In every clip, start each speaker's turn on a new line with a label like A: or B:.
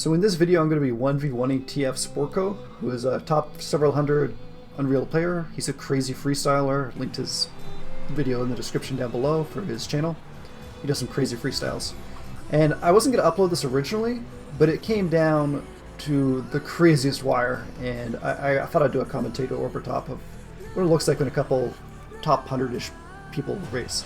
A: So in this video I'm going to be 1v1ing TF Sprokoo, who is a top several hundred Unreal player. He's a crazy freestyler. Linked his video in the description down below for his channel. He does some crazy freestyles. And I wasn't going to upload this originally, but it came down to the craziest wire, and I thought I'd do a commentator over top of what it looks like when a couple top 100-ish people race.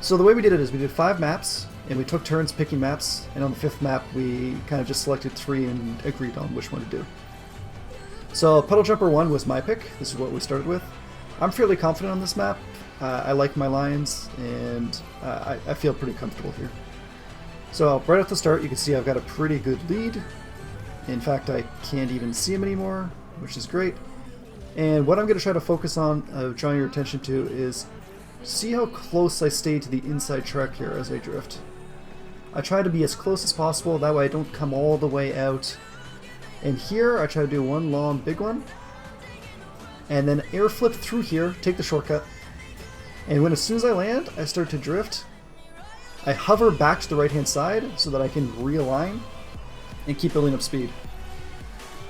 A: So the way we did it is we did 5 maps, and we took turns picking maps, and on the 5th map we kind of just selected 3 and agreed on which one to do. So Puddle Jumper 1 was my pick. This is what we started with. I'm fairly confident on this map. I like my lines, and I feel pretty comfortable here. So right at the start you can see I've got a pretty good lead. In fact, I can't even see him anymore, which is great. And what I'm going to try to focus on, drawing your attention to, is see how close I stay to the inside track here as I drift. I try to be as close as possible, that way I don't come all the way out. And here I try to do one long big one, and then air flip through here, take the shortcut. And when as soon as I land, I start to drift. I hover back to the right hand side so that I can realign and keep building up speed.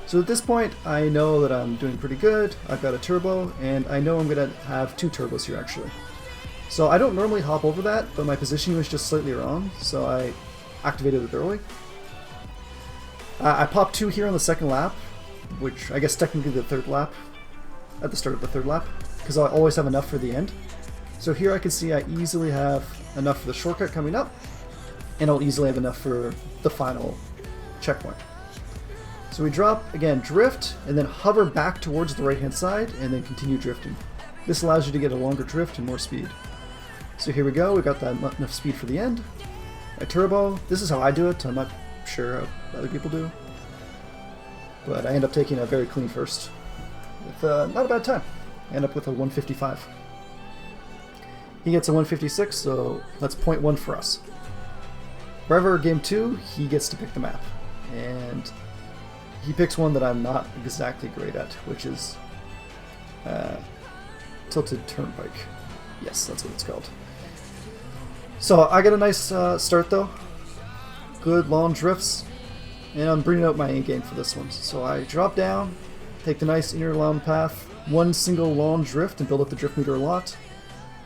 A: So at this point I know that I'm doing pretty good. I've got a turbo, and I know I'm going to have 2 turbos here actually. So I don't normally hop over that, but my positioning was just slightly wrong, so I activated it early. I popped 2 here on the 2nd lap, which I guess technically the 3rd lap, at the start of the 3rd lap, because I always have enough for the end. So here I can see I easily have enough for the shortcut coming up, and I'll easily have enough for the final checkpoint. So we drop, again, drift, and then hover back towards the right hand side, and then continue drifting. This allows you to get a longer drift and more speed. So here we go, we got that enough speed for the end. I turbo. This is how I do it, I'm not sure how other people do. But I end up taking a very clean first, with not a bad time. I end up with a 155. He gets a 156, so that's 0.1 for us. Wherever game 2, he gets to pick the map. And he picks one that I'm not exactly great at, which is Tilted Turnpike. Yes, that's what it's called. So I got a nice start though. Good long drifts, and I'm bringing out my A game for this one. So I drop down, take the nice inner long path, one single long drift and build up the drift meter a lot,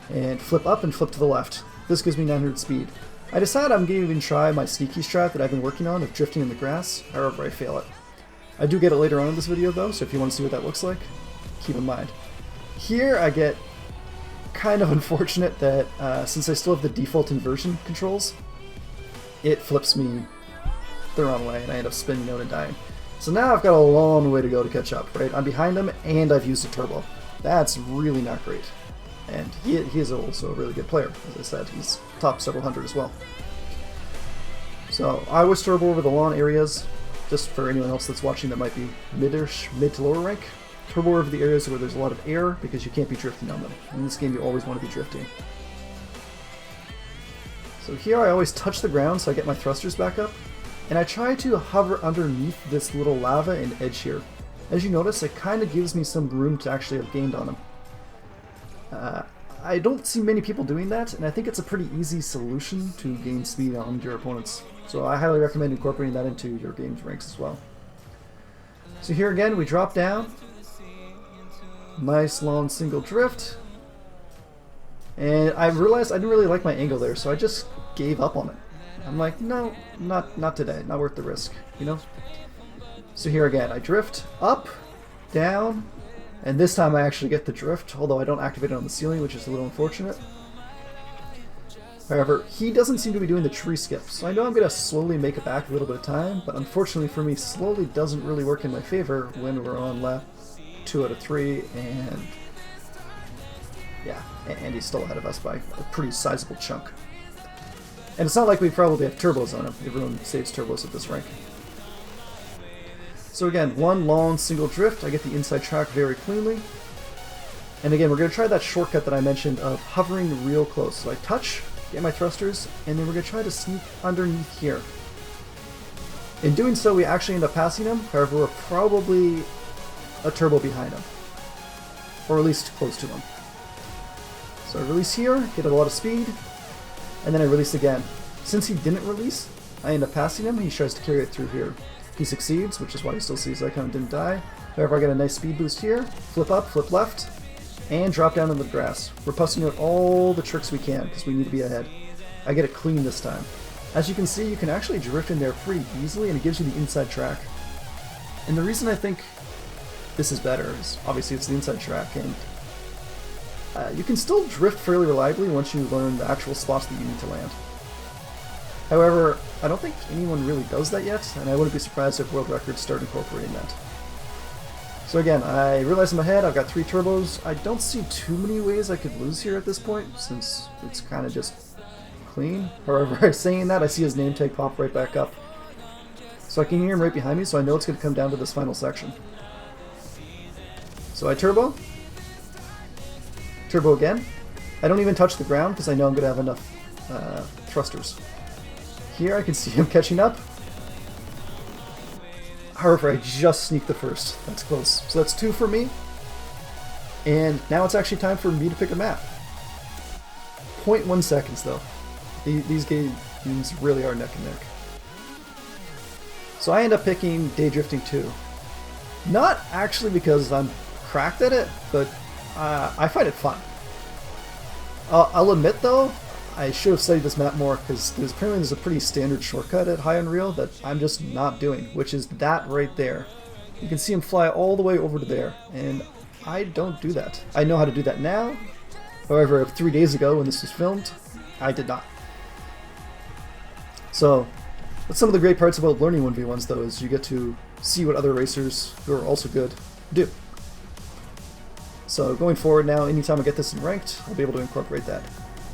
A: and flip up and flip to the left. This gives me 900 speed. I decide I'm going to even try my sneaky strat that I've been working on of drifting in the grass, however I fail it. I do get it later on in this video though, so if you want to see what that looks like, keep in mind. Here I get kind of unfortunate that since I still have the default inversion controls, it flips me the wrong way and I end up spinning out and dying. So now I've got a long way to go to catch up, right? I'm behind him and I've used a turbo. That's really not great. And he is also a really good player, as I said. He's top several hundred as well. So I always turbo over the lawn areas, just for anyone else that's watching that might be mid to lower rank. Turbo over the areas where there's a lot of air, because you can't be drifting on them. In this game you always want to be drifting. So here I always touch the ground so I get my thrusters back up, and I try to hover underneath this little lava and edge here. As you notice, it kind of gives me some room to actually have gained on him. I don't see many people doing that, and I think it's a pretty easy solution to gain speed on your opponents. So I highly recommend incorporating that into your game's ranks as well. So here again, we drop down. Nice long single drift. And I realized I didn't really like my angle there, so I just gave up on it. I'm like, no, not today, not worth the risk, you know? So here again, I drift up, down, and this time I actually get the drift, although I don't activate it on the ceiling, which is a little unfortunate. However, he doesn't seem to be doing the tree skip, so I know I'm going to slowly make it back a little bit of time, but unfortunately for me, slowly doesn't really work in my favor when we're on lap 2 out of 3, and yeah, and he's still ahead of us by a pretty sizable chunk. And it's not like we probably have turbos on him. Everyone saves turbos at this rank. So again, one long single drift, I get the inside track very cleanly. And again, we're going to try that shortcut that I mentioned of hovering real close. So I touch, get my thrusters, and then we're going to try to sneak underneath here. In doing so, we actually end up passing him, however we're probably a turbo behind him. Or at least close to him. So I release here, get a lot of speed, and then I release again. Since he didn't release, I end up passing him, he tries to carry it through here. He succeeds, which is why he still sees I kind of didn't die. However, I get a nice speed boost here, flip up, flip left, and drop down in the grass. We're busting out all the tricks we can because we need to be ahead. I get it clean this time. As you can see, you can actually drift in there pretty easily and it gives you the inside track. And the reason I think this is better is obviously it's the inside track, and you can still drift fairly reliably once you learn the actual spots that you need to land. However, I don't think anyone really does that yet, and I wouldn't be surprised if world records start incorporating that. So again, I realize in my head I've got 3 turbos. I don't see too many ways I could lose here at this point, since it's kind of just clean. However, saying that, I see his name tag pop right back up. So I can hear him right behind me, so I know it's going to come down to this final section. So I turbo again. I don't even touch the ground because I know I'm going to have enough thrusters. Here I can see him catching up. However, I just sneaked the first. That's close. So that's 2 for me. And now it's actually time for me to pick a map. 0.1 seconds though. These games really are neck and neck. So I end up picking Day Drifting 2. Not actually because I'm cracked at it, but I find it fun. I'll admit though, I should have studied this map more because apparently there's a pretty standard shortcut at High Unreal that I'm just not doing, which is that right there. You can see him fly all the way over to there, and I don't do that. I know how to do that now, however 3 days ago when this was filmed, I did not. So, that's some of the great parts about learning 1v1s though, is you get to see what other racers who are also good do. So going forward now, anytime I get this in ranked, I'll be able to incorporate that.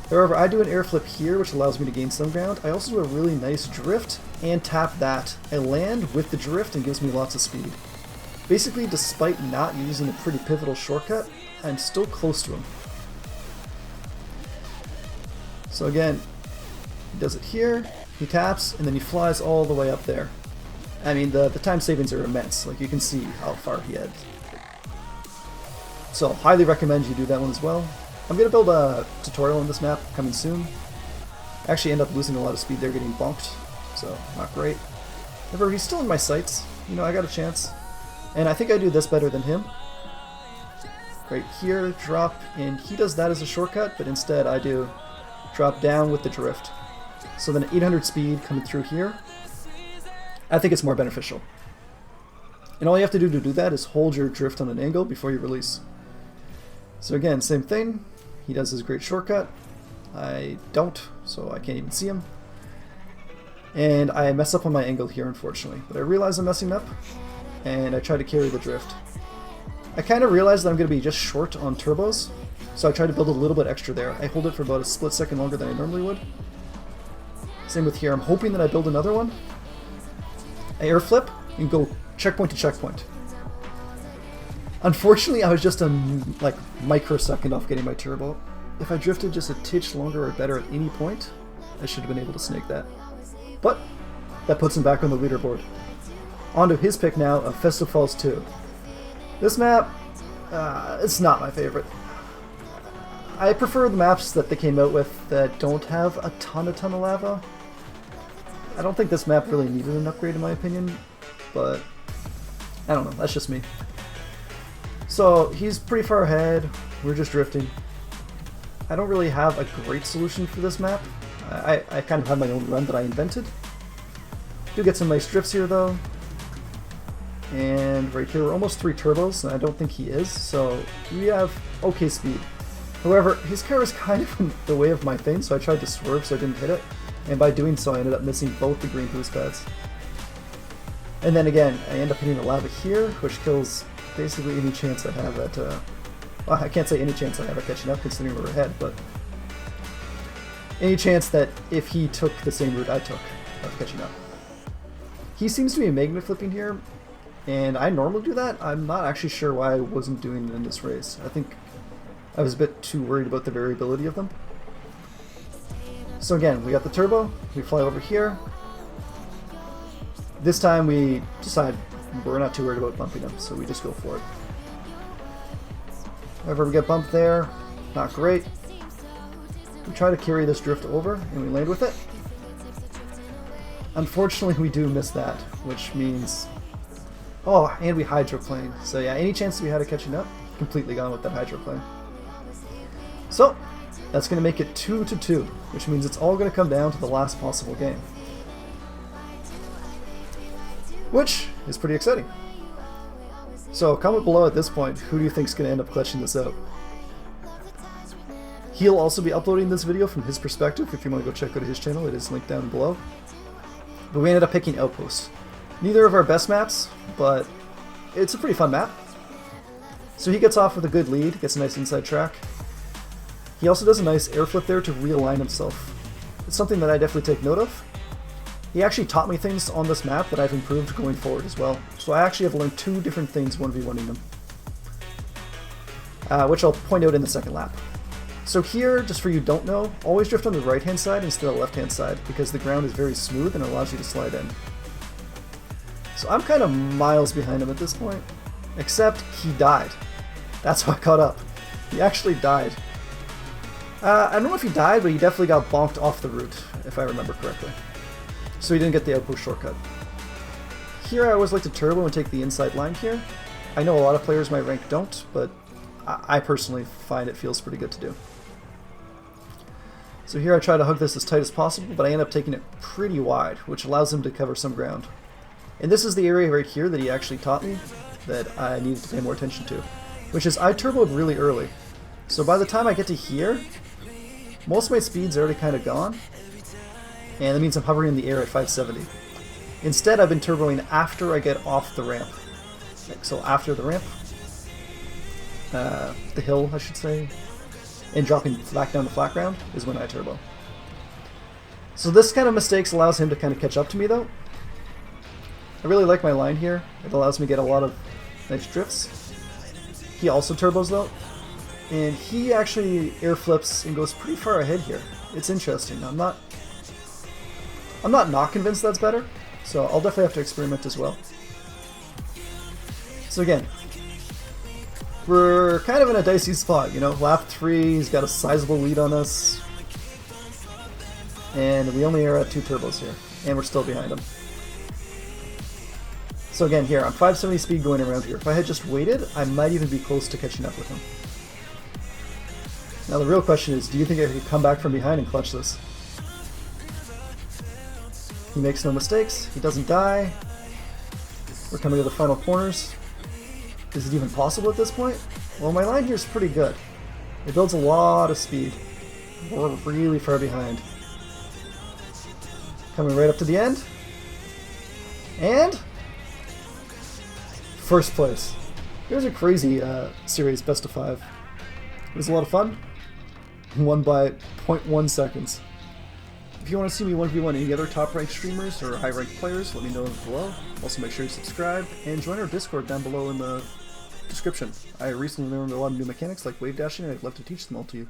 A: However, I do an air flip here, which allows me to gain some ground. I also do a really nice drift and tap that. I land with the drift and gives me lots of speed. Basically, despite not using a pretty pivotal shortcut, I'm still close to him. So again, he does it here, he taps, and then he flies all the way up there. I mean, the time savings are immense. Like, you can see how far he had. So, highly recommend you do that one as well. I'm going to build a tutorial on this map coming soon. I actually end up losing a lot of speed there, getting bonked, so not great. However, he's still in my sights. You know, I got a chance. And I think I do this better than him. Right here, drop, and he does that as a shortcut, but instead I do drop down with the drift. So then 800 speed coming through here. I think it's more beneficial. And all you have to do that is hold your drift on an angle before you release. So again, same thing. He does his great shortcut. I don't, so I can't even see him. And I mess up on my angle here, unfortunately. But I realize I'm messing up, and I try to carry the drift. I kind of realize that I'm going to be just short on turbos, so I try to build a little bit extra there. I hold it for about a split second longer than I normally would. Same with here. I'm hoping that I build another one. I air flip and go checkpoint to checkpoint. Unfortunately, I was just a microsecond off getting my turbo. If I drifted just a titch longer or better at any point, I should have been able to snake that. But that puts him back on the leaderboard. On to his pick now of Festive Falls 2. This map, it's not my favorite. I prefer the maps that they came out with that don't have a ton of lava. I don't think this map really needed an upgrade in my opinion, but I don't know, that's just me. So he's pretty far ahead, we're just drifting. I don't really have a great solution for this map. I kind of have my own run that I invented. Do get some nice drifts here though. And right here we're almost 3 turbos, and I don't think he is, so we have okay speed. However, his car is kind of in the way of my thing, so I tried to swerve so I didn't hit it, and by doing so I ended up missing both the green boost pads. And then again, I end up hitting the lava here, which kills basically any chance I have at, well, I can't say any chance I have at catching up considering we're ahead, but any chance that if he took the same route I took of catching up. He seems to be magnet flipping here, and I normally do that. I'm not actually sure why I wasn't doing it in this race. I think I was a bit too worried about the variability of them. So again, we got the turbo, we fly over here. This time we decide we're not too worried about bumping them, so we just go for it. However, we get bumped there, not great. We try to carry this drift over, and we land with it. Unfortunately, we do miss that, which means... Oh, and we hydroplane. So yeah, any chance we had of catching up, completely gone with that hydroplane. So, that's going to make it 2-2, which means it's all going to come down to the last possible game. Which is pretty exciting. So, comment below at this point, who do you think is going to end up clutching this out? He'll also be uploading this video from his perspective. If you want to go check out his channel, it is linked down below. But we ended up picking Outpost. Neither of our best maps, but it's a pretty fun map. So he gets off with a good lead, gets a nice inside track. He also does a nice air flip there to realign himself. It's something that I definitely take note of. He actually taught me things on this map that I've improved going forward as well. So I actually have learned 2 different things 1v1ing them. Which I'll point out in the second lap. So here, just for you who don't know, always drift on the right hand side instead of the left hand side because the ground is very smooth and allows you to slide in. So I'm kind of miles behind him at this point, except he died. That's how I caught up. He actually died. I don't know if he died, but he definitely got bonked off the route, if I remember correctly. So he didn't get the outpost shortcut. Here I always like to turbo and take the inside line here. I know a lot of players my rank don't, but I personally find it feels pretty good to do. So here I try to hug this as tight as possible, but I end up taking it pretty wide, which allows him to cover some ground. And this is the area right here that he actually taught me that I needed to pay more attention to, which is I turboed really early. So by the time I get to here, most of my speed's already kind of gone, and that means I'm hovering in the air at 570. Instead, I've been turboing after I get off the ramp. So after the ramp, the hill, I should say, and dropping back down to flat ground is when I turbo. So this kind of mistakes allows him to kind of catch up to me though. I really like my line here. It allows me to get a lot of nice drifts. He also turbos though, and he actually air flips and goes pretty far ahead here. It's interesting. I'm not convinced that's better, so I'll definitely have to experiment as well. So again, we're kind of in a dicey spot, you know. Lap 3, he's got a sizable lead on us, and we only are at 2 turbos here, and we're still behind him. So again, here, I'm 570 speed going around here. If I had just waited, I might even be close to catching up with him. Now the real question is, do you think I could come back from behind and clutch this? He makes no mistakes, he doesn't die. We're coming to the final corners. Is it even possible at this point? Well, my line here is pretty good. It builds a lot of speed. We're really far behind. Coming right up to the end. And first place. Here's a crazy series best of 5. It was a lot of fun. Won by 0.1 seconds. If you want to see me 1v1 any other top ranked streamers or high ranked players, let me know below. Also make sure you subscribe and join our Discord down below in the description. I recently learned a lot of new mechanics like wave dashing and I'd love to teach them all to you.